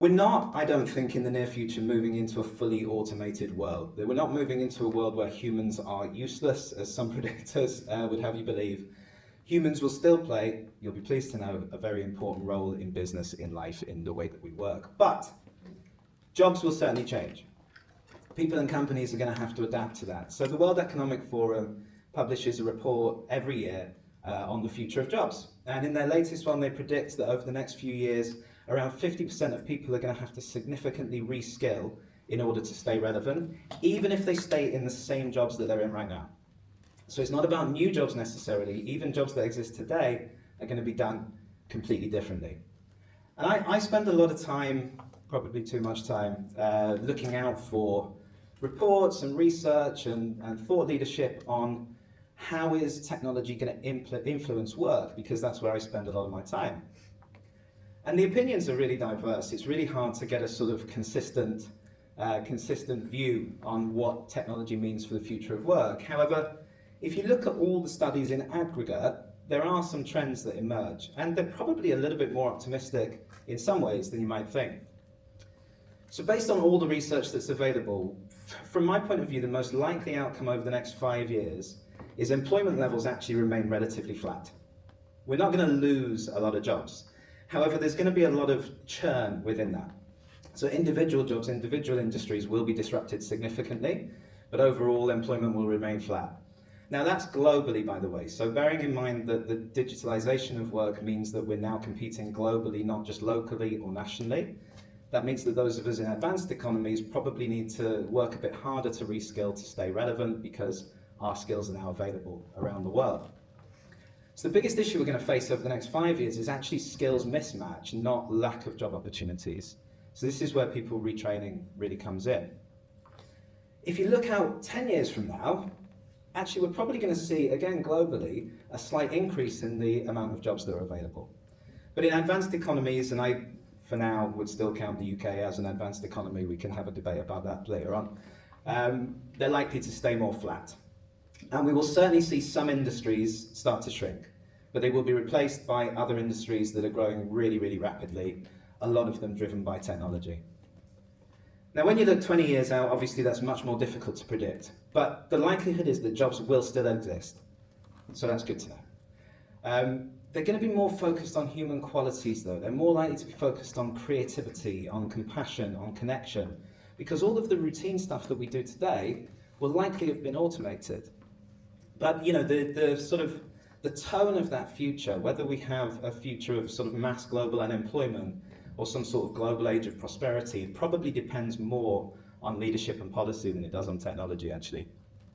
We're not, I don't think, in the near future moving into a fully automated world. We're not moving into a world where humans are useless, as some predictors would have you believe. Humans will still play, you'll be pleased to know, a very important role in business, in life, in the way that we work. But jobs will certainly change. People and companies are going to have to adapt to that. So the World Economic Forum publishes a report every year on the future of jobs. And in their latest one, they predict that over the next few years, around 50% of people are going to have to significantly reskill in order to stay relevant, even if they stay in the same jobs that they're in right now. So it's not about new jobs necessarily. Even jobs that exist today are going to be done completely differently. And I spend a lot of time, probably too much time, looking out for reports and research and thought leadership on how is technology going to influence work, because that's where I spend a lot of my time. And the opinions are really diverse. It's really hard to get a sort of consistent view on what technology means for the future of work. However, if you look at all the studies in aggregate, there are some trends that emerge, and they're probably a little bit more optimistic in some ways than you might think. So based on all the research that's available, from my point of view, the most likely outcome over the next 5 years is employment levels actually remain relatively flat. We're not going to lose a lot of jobs. However, there's going to be a lot of churn within that. So individual jobs, individual industries will be disrupted significantly, but overall employment will remain flat. Now that's globally, by the way. So bearing in mind that the digitalization of work means that we're now competing globally, not just locally or nationally. That means that those of us in advanced economies probably need to work a bit harder to reskill to stay relevant, because our skills are now available around the world. So the biggest issue we're going to face over the next 5 years is actually skills mismatch, not lack of job opportunities. So this is where people retraining really comes in. If you look out 10 years from now, actually we're probably going to see, again globally, a slight increase in the amount of jobs that are available. But in advanced economies, and I, for now, would still count the UK as an advanced economy, we can have a debate about that later on, they're likely to stay more flat. And we will certainly see some industries start to shrink, but they will be replaced by other industries that are growing really, really rapidly, a lot of them driven by technology. Now, when you look 20 years out, obviously that's much more difficult to predict, but the likelihood is that jobs will still exist. So that's good to know. They're going to be more focused on human qualities, though. They're more likely to be focused on creativity, on compassion, on connection, because all of the routine stuff that we do today will likely have been automated. But you know, the tone of that future, whether we have a future of sort of mass global unemployment or some sort of global age of prosperity, it probably depends more on leadership and policy than it does on technology, actually.